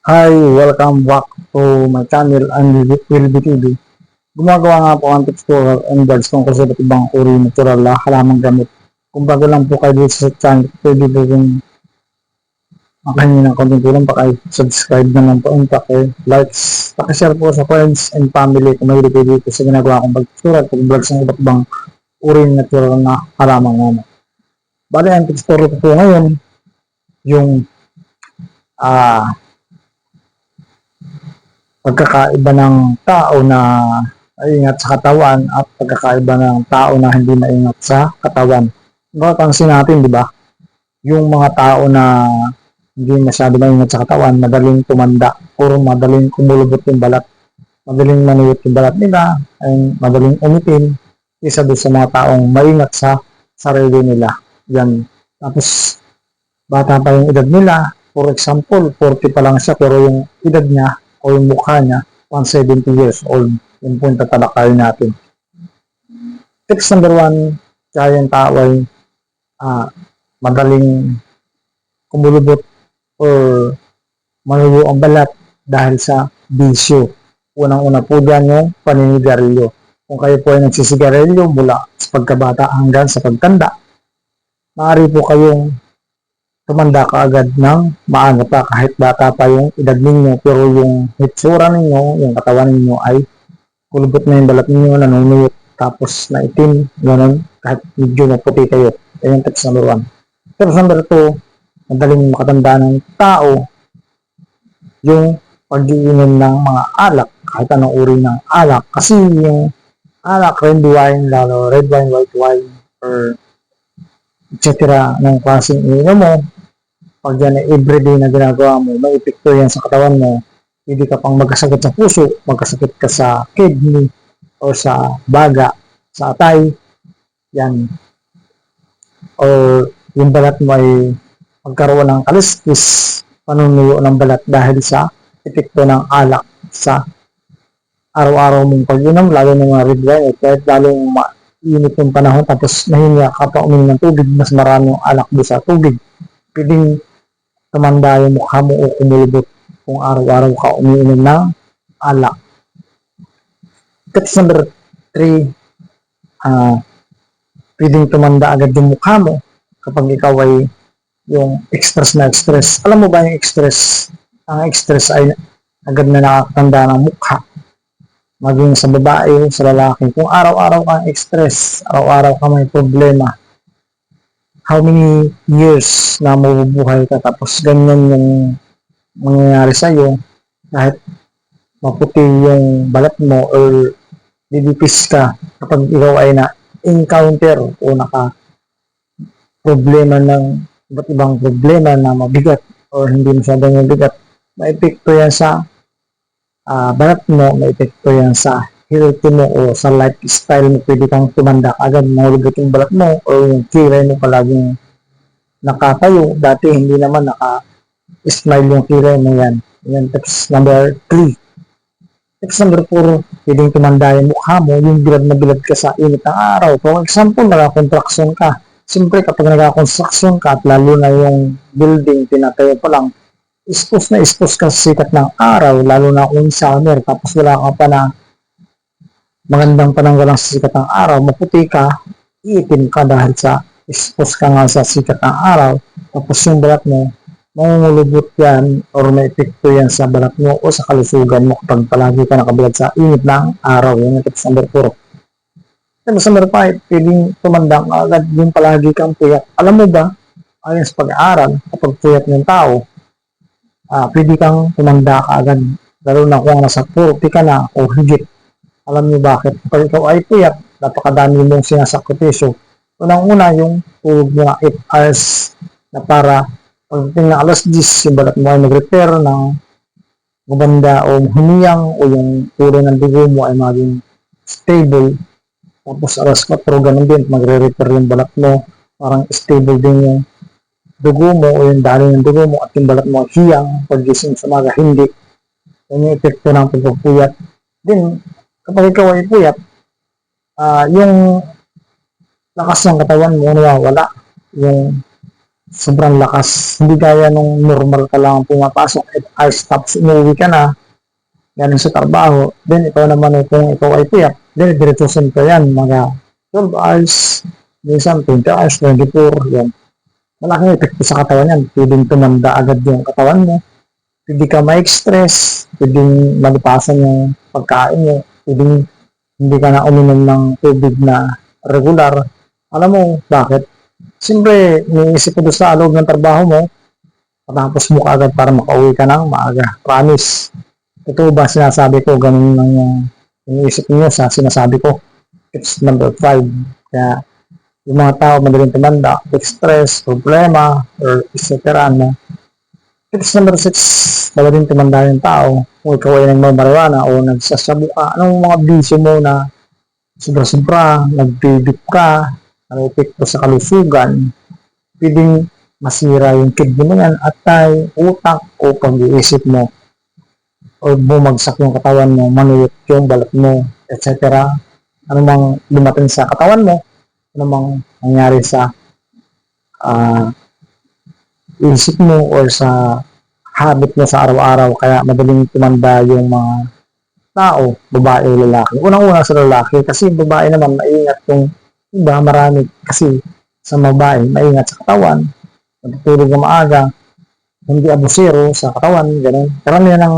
Hi, welcome back to my channel and Wilby TV. Gumagawa nga po ang tutorial and guides tungkol sa iba't ibang uri natural na halamang gamit. Kung bago lang po kayo dito sa channel, pwede po kung makahingi ng konting tulong, subscribe naman po and likes, share po sa friends and family kung mahilig kayo dito sa ginagawa kong tutorial kung vlogs ng iba't ibang uri natural na halamang gamit. Bali, ang tutorial po ngayon, yung pagkakaiba ng tao na maingat sa katawan at pagkakaiba ng tao na hindi maingat sa katawan. Mapapansin natin, di ba? Yung mga tao na hindi masyado maingat sa katawan, madaling tumanda o madaling kumulubot yung balat. Madaling manuyot yung balat nila, ay madaling umitin isa doon sa mga taong maingat sa sarili nila. Yan. Tapos, bata pa yung edad nila. For example, 40 pa lang siya pero yung edad niya o yung mukha niya 170 years old. Yung po yung tatalakayin natin. Tips number 1, kaya yung tao ay madaling kumulubot or manuyo ang balat dahil sa bisyo. Unang-una po dyan yung paninigarilyo. Kung kayo po ay nagsisigarilyo mula sa pagkabata hanggang sa pagtanda, maaari po kayong tumanda kaagad ng maaga pa kahit bata pa yung edad ninyo, pero yung hitsura ninyo, yung katawan ninyo ay kulubot na yung balat ninyo, nanunuyot, tapos na itim, gano'n, kahit medyo maputi kayo. Yan yung tips number 1. Tips number 2, madaling makatanda ng tao yung pag-iinom ng mga alak, kahit anong uri ng alak. Kasi yung alak, red wine, lalo red wine, white wine, or etc. ng klaseng ininom mo, pag yan ay everyday na ginagawa mo, may epekto yan sa katawan mo. Hindi ka pang magkasakit sa puso, magkasakit ka sa kidney, o sa baga, sa atay, yan. O yung balat mo ay magkaroon ng kaliskis, panunuyo ng balat dahil sa epekto ng alak sa araw-araw mong pag-inom, lalo ng mga red wine, kahit lalong mainit yung panahon, tapos nahinga ka pa uminom ng tubig, mas marami yung alak doon sa tubig. Pwedeng tumanda yung mukha mo o kumulubot kung araw-araw ka umiinom ng alak. Tips number 3, pwedeng tumanda agad yung mukha mo kapag ikaw ay yung express na express. Alam mo ba yung express? Ang express ay agad na nakakatanda ng mukha. Maging sa babae, sa lalaki. Kung araw-araw kang express, araw-araw ka may problema, how many years na mabubuhay ka tapos ganyan yung mangyayari sa'yo, kahit maputi yung balat mo or didipis ka kapag ikaw ay na-encounter o naka-problema ng iba't ibang problema na mabigat o hindi masyadong mabigat, maepekto yan sa balat mo, maepekto yan sa health mo o sa lifestyle mo. Pwede kang tumanda agad, mahulog yung balat mo o yung kilay mo palaging nakatayo. Dati hindi naman naka-smile yung kilay mo yan. Yan, tips number 3. Tips number 4, pwedeng tumanda yung mukha mo, yung bilad na bilad ka sa init ng araw. For example, naka-contraction ka. Siyempre, kapag naka-construction ka at lalo na yung building, tinatayo pa lang, expose ka sa sikat ng araw, lalo na kung summer, tapos wala ka pa na magandang pananggalang sa sikat ng araw, maputi ka, iitim ka dahil sa expose ka nga sa sikat ng araw, tapos yung balat mo, mangungulubot yan or may epekto yan sa balat mo o sa kalusugan mo kapag palagi ka nakabilad sa init ng araw. Yan yung tips number 4. Tips number 5, pwedeng tumanda ka agad yung palagi kang puyat. Alam mo ba, ayon sa pag-aaral, kapag puyat ng tao, pwede kang tumanda ka agad, lalo na kung nasa 40 ka na o higit. Alam niyo bakit? Kapag ikaw ay puyat, napakadami mong sinasakripisyo. Unang-una yung tulog mo na 8 hours na para pagdating na alas 10, yung balat mo ay mag-repair ng maganda o humiyang o yung uri ng dugo mo ay maging stable. Tapos alas 4, ganun din, magre-repair yung balat mo, parang stable din yung dugo mo o yung daloy ng dugo mo at yung balat mo hiyang, pag-gising sa maga, hindi. Yan yung epekto ng pagpupuyat. Din, kapag ikaw ay puyat, yung lakas ng katawan mo nawawala. Yung sobrang lakas. Hindi gaya nung normal ka lang pumapasok at hours tapos umuwi ka na galing sa trabaho. Then ikaw naman kung ikaw ay tiyak, then diretsusin ka yan mga 12 hours, minsan 20 hours, 24, yan. Malaking epekto sa katawan yan. Pwedeng tumanda agad yung katawan mo. Pwede ka ma-stress, pwedeng malipasan yung pagkain mo, pwedeng hindi ka na uminom ng tubig na regular. Alam mo, bakit? Siyempre, iniisip ko doon sa loob ng trabaho mo, patapos mo ka agad para makauwi ka ng maaga. Promise. Ito ba sinasabi ko, ganun lang yung iniisip niyo sa sinasabi ko. Tips number 5. Kaya, yung mga tao madaling tumanda, stress, problema, or etc. No? Tips number 6, madaling tumanda yung tao. Kung ikaw ay nagmamariwana o nagsasabu ka, anong mga bisyo mo na sobra-sobra, nagpibip ka, epekto sa kalusugan, pwedeng masira yung kidney mo yan at ay utak o pag-iisip mo o bumagsak yung katawan mo, manuyot yung balat mo, etc. Ano mang dumating sa katawan mo, ano mang nangyari sa isip mo or sa habit mo sa araw-araw kaya madaling tumanda yung mga tao, babae o lalaki. Unang-una sa lalaki kasi babae naman maingat yung iba, marami kasi sa babae maingat sa katawan, matutulog na maaga, hindi abusero sa katawan, gano'n. Karamihan ng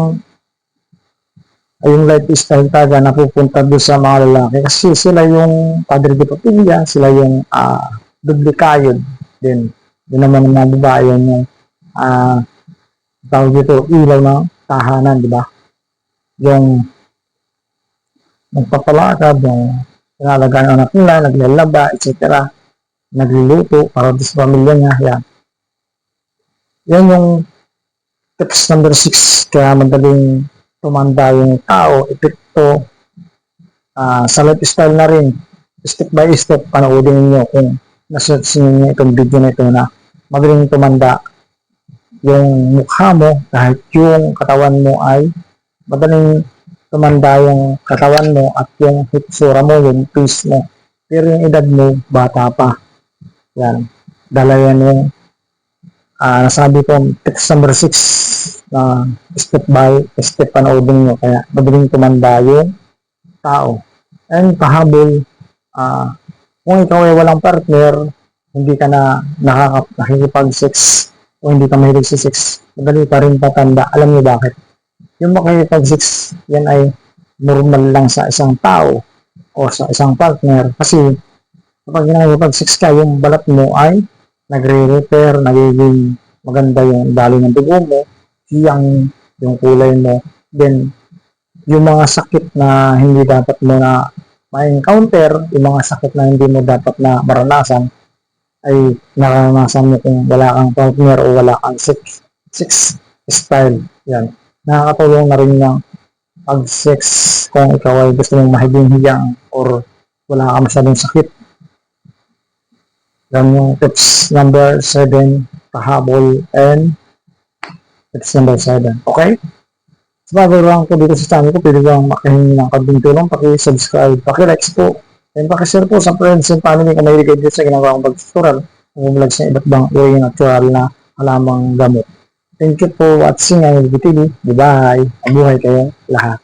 yung lifestyle talaga napupunta doon sa mga lalaki kasi sila yung padre de pamilya, sila yung dublikayod din. Yun naman ng mga babae yung tawag dito, ilaw ng tahanan, di ba? Yung nagpapalakad, yung pinalagaan ng anak nila, naglalaba, etc. Nagluluto para sa pamilya niya. Yan. Yan yung tips number 6. Kaya madaling tumanda yung tao, epekto sa lifestyle na rin. Step by step, panoodin niyo kung na-search niyo itong video na ito na madaling tumanda yung mukha mo kahit yung katawan mo ay madaling tumanda yung katawan mo at yung hitsura mo, yung face mo. Pero yung edad mo, bata pa. Yan. Dala yan yung nasabi ko, text number 6 na step by step panoodin nyo. Kaya madaling tumanda yung tao. And pahabol, kung ikaw ay walang partner, hindi ka na nakikipag-sex o hindi ka mahilig sa sex, madali pa rin patanda. Alam niyo bakit? Yung makikipag-sex, yan ay normal lang sa isang tao o sa isang partner. Kasi kapag nakikipag-sex ka, yung balat mo ay nagre-repair, nagiging maganda yung daloy ng dugo mo, yung kulay mo. Then, yung mga sakit na hindi dapat mo na ma-encounter, yung mga sakit na hindi mo dapat na maranasan, ay naranasan mo kung wala kang partner o wala kang sex style. Yan. Nakakatulong na rin ng pag-sex kung ikaw ay gusto mong mahibing-hiyang or wala ka masyadong sakit. Yan yung tips number 7, pahabol, and tips number 7. Okay? So, bago lang po dito sa channel ko, pwede bang makahingi ng kabing tulong, paki-subscribe, paki-likes po, and paki-share po sa friends and family kung mahilig kayo sa ginagawa kong pag-tutorial kung umalag sa iba't bang way natural na halamang gamot. Thank you for watching ang TV. Bye-bye. Mabuhay kayo lahat.